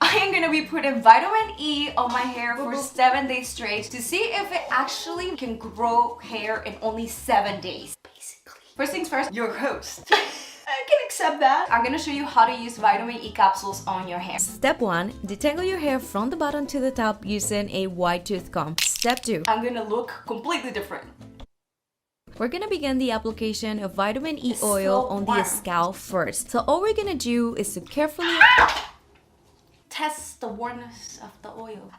I am gonna be putting vitamin E on my hair for 7 days straight to see if it actually can grow hair in only 7 days. Basically. First things first, your host. I can accept that. I'm gonna show you how to use vitamin E capsules on your hair. Step 1. Detangle your hair from the bottom to the top using a wide tooth comb. Step 2. I'm gonna look completely different. We're gonna begin the application of vitamin E oil on the scalp first. So all we're gonna do is to carefully test the warmness of the oil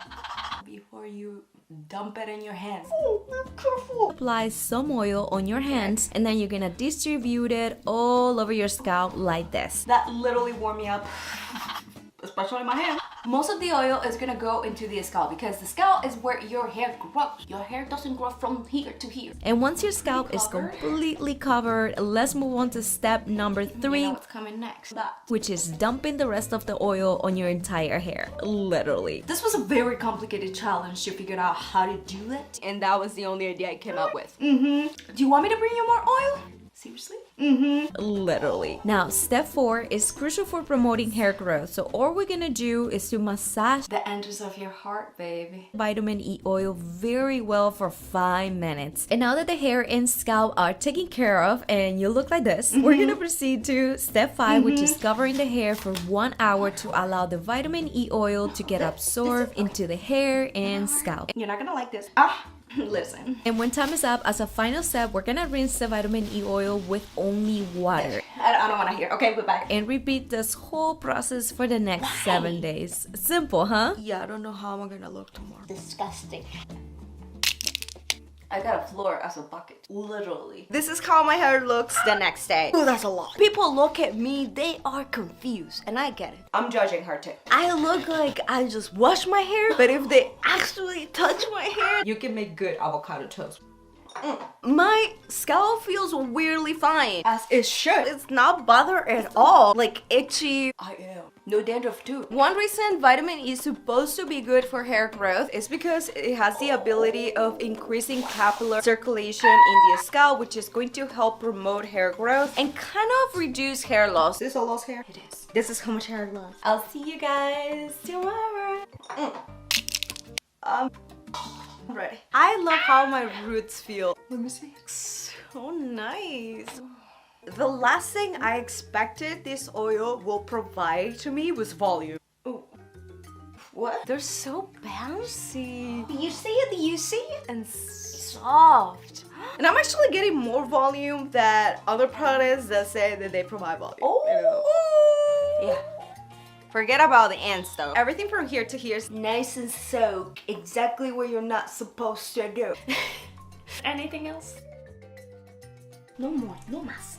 before you dump it in your hands. Oh, be careful. Apply some oil on your hands and then you're gonna distribute it all over your scalp like this. That literally warmed me up, especially my hand. Most of the oil is gonna go into the scalp because the scalp is where your hair grows. Your hair doesn't grow from here to here. And once your scalp is completely covered, let's move on to step number 3. You know what's coming next? Which is dumping the rest of the oil on your entire hair. Literally. This was a very complicated challenge to figure out how to do it. And that was the only idea I came up with. Do you want me to bring you more oil? Seriously? Literally. Now, step 4 is crucial for promoting hair growth. So all we're gonna do is to massage the entrance of your heart, baby. Vitamin E oil very well for 5 minutes. And now that the hair and scalp are taken care of and you look like this, we're gonna proceed to step 5, which is covering the hair for 1 hour to allow the vitamin E oil to get absorbed into the hair and scalp. You're not gonna like this. Listen. And when time is up, as a final step, we're gonna rinse the vitamin E oil with only water. I don't wanna hear. Okay, goodbye. And repeat this whole process for the next 7 days. Simple, huh? Yeah, I don't know how I'm gonna look tomorrow. Disgusting. I got a floor as a bucket. Literally. This is how my hair looks the next day. Oh, that's a lot. People look at me, they are confused, and I get it. I'm judging her too. I look like I just wash my hair, but if they actually touch my hair, You can make good avocado toast. my scalp feels weirdly fine. As it should. It's not bother at all, like itchy. I am. No dandruff too. One reason vitamin E is supposed to be good for hair growth is because it has the ability of increasing capillary circulation in the scalp, which is going to help promote hair growth and kind of reduce hair loss. Is this a lost hair? It is. This is how much hair I lost. I'll see you guys tomorrow. I'm ready. I love how my roots feel. Let me see. So nice. The last thing I expected this oil will provide to me was volume. Ooh. What? They're so bouncy You see it? You see it? and soft. And I'm actually getting more volume than other products that say that they provide volume. Oh. Yeah. Forget about the ends though. Everything from here to here is Nice and soak. Exactly what you're not supposed to do. Anything else? No more. No más.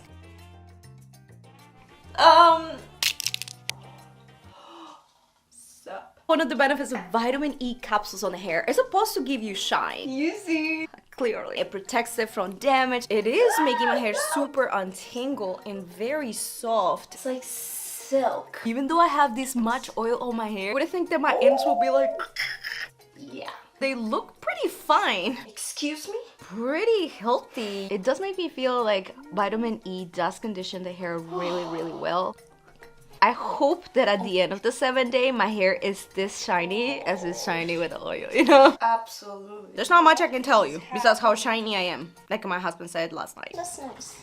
One of the benefits of vitamin E capsules on the hair is supposed to give you shine. You see. Clearly. It protects it from damage. It is making my hair super untangled and very soft. It's like silk. Even though I have this much oil on my hair, would I think that my ends will be like... Yeah. They look pretty fine. Excuse me? Pretty healthy. It does make me feel like vitamin E does condition the hair really, really well. I hope that at the end of the 7th day, my hair is this shiny as it's shiny with the oil, you know? Absolutely. There's not much I can tell you besides how shiny I am, like my husband said last night. That's nice.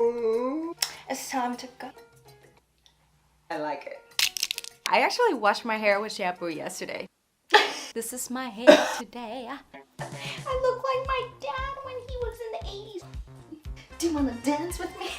It's time to go. I like it. I actually washed my hair with shampoo yesterday. This is my hair today. I look like my dad when he was in the 80s. Do you want to dance with me?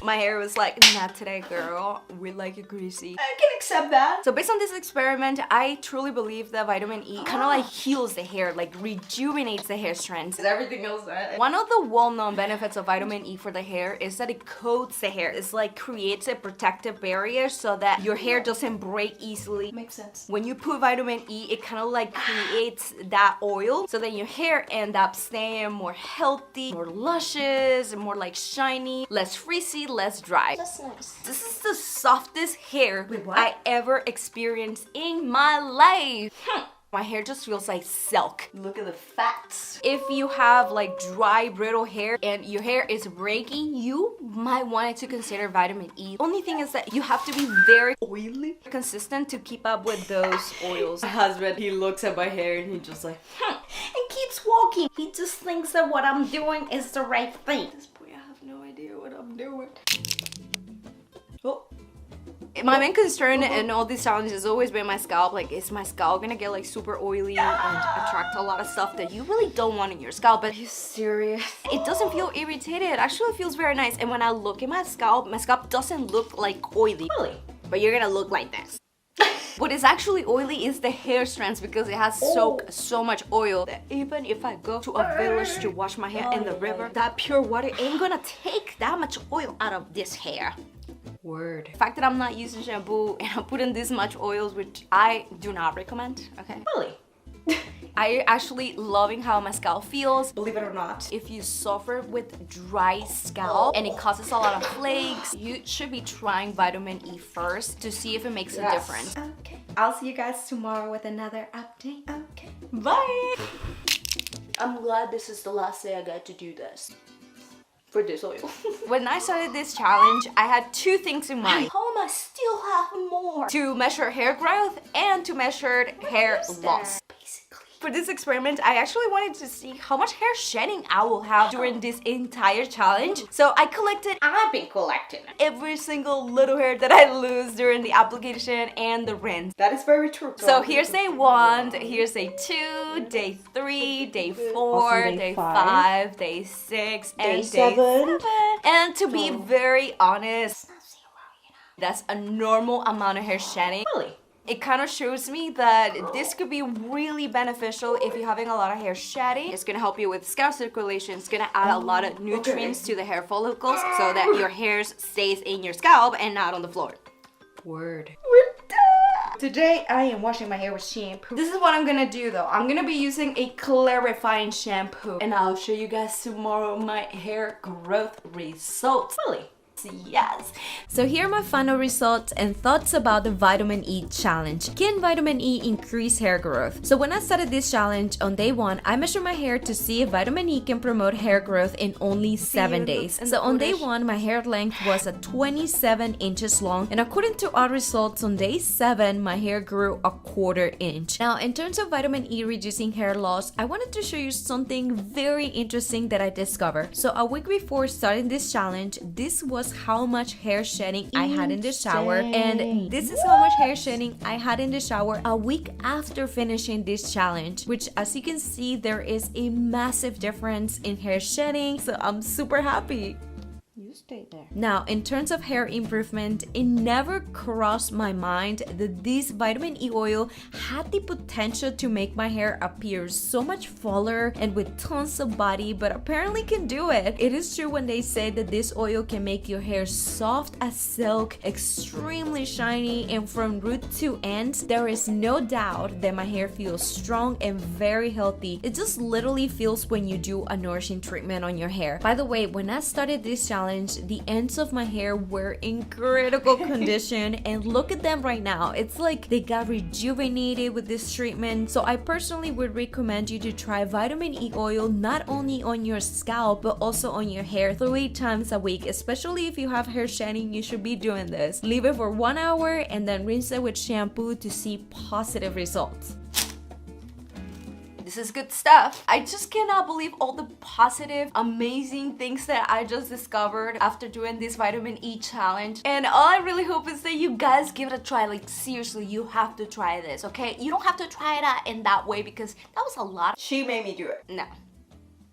My hair was like, not today, girl. We like it greasy. I can accept that. So based on this experiment, I truly believe that vitamin E kind of like heals the hair, like rejuvenates the hair strands. Is everything else One of the well-known benefits of vitamin E for the hair is that it coats the hair. It's like creates a protective barrier so that your hair doesn't break easily. Makes sense. When you put vitamin E, it kind of like creates that oil so that your hair end up staying more healthy, more luscious, and more like shiny, less frizzy, less dry. That's nice. This is the softest hair Wait, what? I ever experienced in my life. My hair just feels like silk. Look at the fats. If you have like dry, brittle hair and your hair is breaking, you might want to consider vitamin E. Only thing is that you have to be very oily, consistent to keep up with those oils. My husband, he looks at my hair and he just like, and keeps walking. He just thinks that what I'm doing is the right thing. At this point, I have no idea what I'm doing. Oh. My main concern in all these challenges has always been my scalp. Like, is my scalp gonna get like super oily and attract a lot of stuff that you really don't want in your scalp? But Are you serious? it doesn't feel irritated. It actually feels very nice. And when I look at my scalp doesn't look like oily. Really? But you're gonna look like this. What is actually oily is the hair strands because it has soaked so much oil that even if I go to a village to wash my hair in the river, that pure water ain't gonna take that much oil out of this hair. Word. The fact that I'm not using shampoo and I'm putting this much oils, which I do not recommend, okay? Really? I actually loving how my scalp feels. Believe it or not. If you suffer with dry scalp and it causes a lot of flakes, you should be trying vitamin E first to see if it makes a difference. Okay. I'll see you guys tomorrow with another update. Okay. Bye! I'm glad this is the last day I got to do this. For this oil. When I started this challenge, I had two things in mind. How am I still have more? To measure hair growth and to measure hair loss. Basically. For this experiment, I actually wanted to see how much hair shedding I will have during this entire challenge. So I collected I've been collecting it. every single little hair that I lose during the application and the rinse. That is very true. So here's day 1, here's day 2, day 3, day 4, day day 5, 5, day 6, day and 7. And to be very honest, that's a normal amount of hair shedding. Really? It kind of shows me that this could be really beneficial if you're having a lot of hair shedding. It's gonna help you with scalp circulation. It's gonna add a lot of nutrients to the hair follicles so that your hair stays in your scalp and not on the floor. Word. We're done. Today I am washing my hair with shampoo. This is what I'm gonna do though. I'm gonna be using a clarifying shampoo and I'll show you guys tomorrow my hair growth results. Really? Yes. So here are my final results and thoughts about the vitamin E challenge. Can vitamin E increase hair growth? So when I started this challenge on day 1, I measured my hair to see if vitamin E can promote hair growth in only 7 days. So on day 1, my hair length was at 27 inches long, and according to our results on day 7, my hair grew a 1/4 inch. Now in terms of vitamin E reducing hair loss, I wanted to show you something very interesting that I discovered. So a week before starting this challenge, this was how much hair shedding I had in the shower, and this is how much hair shedding I had in the shower a week after finishing this challenge, which as you can see there is a massive difference in hair shedding, so I'm super happy. You stay there. Now, in terms of hair improvement, it never crossed my mind that this vitamin E oil had the potential to make my hair appear so much fuller and with tons of body, but apparently can do it. It is true when they say that this oil can make your hair soft as silk, extremely shiny, and from root to end, there is no doubt that my hair feels strong and very healthy. It just literally feels when you do a nourishing treatment on your hair. By the way, when I started this challenge, the ends of my hair were in critical condition, and look at them right now. It's like they got rejuvenated with this treatment. So I personally would recommend you to try vitamin E oil not only on your scalp but also on your hair 3 times a week. Especially if you have hair shedding, you should be doing this. Leave it for 1 hour and then rinse it with shampoo to see positive results. This is good stuff. I just cannot believe all the positive, amazing things that I just discovered after doing this vitamin E challenge. And all I really hope is that you guys give it a try. Like, seriously, you have to try this, okay? You don't have to try it in that way because that was a lot. She made me do it. No.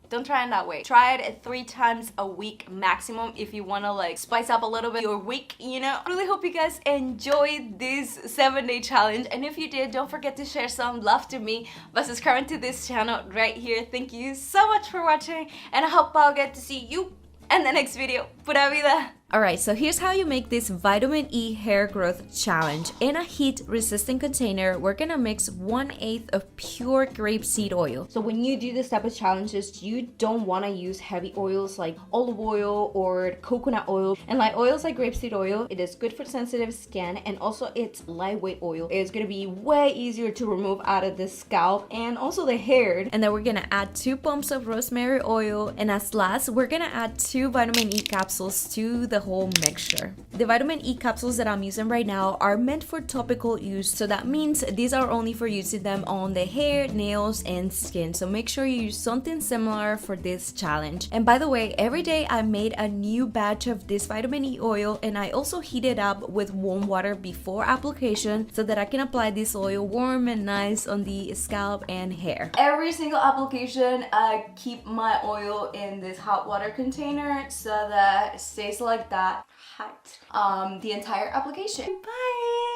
Don't try it that way. Try it 3 times a week maximum if you want to like spice up a little bit your week, you know? I really hope you guys enjoyed this 7-day challenge, and if you did, don't forget to share some love to me by subscribing to this channel right here. Thank you so much for watching, and I hope I'll get to see you in the next video. Pura vida! Alright, so here's how you make this vitamin E hair growth challenge. In a heat-resistant container, we're gonna mix 1/8 of pure grapeseed oil. So when you do this type of challenges, you don't wanna use heavy oils like olive oil or coconut oil. And like oils like grapeseed oil, it is good for sensitive skin, and also it's lightweight oil. It's gonna be way easier to remove out of the scalp and also the hair. And then we're gonna add 2 pumps of rosemary oil, and as last, we're gonna add 2 vitamin E capsules to the whole mixture. The vitamin E capsules that I'm using right now are meant for topical use, so that means these are only for using them on the hair, nails, and skin. So make sure you use something similar for this challenge. And by the way, every day I made a new batch of this vitamin E oil, and I also heat it up with warm water before application so that I can apply this oil warm and nice on the scalp and hair. Every single application, I keep my oil in this hot water container so that it stays like that hot the entire application. Bye!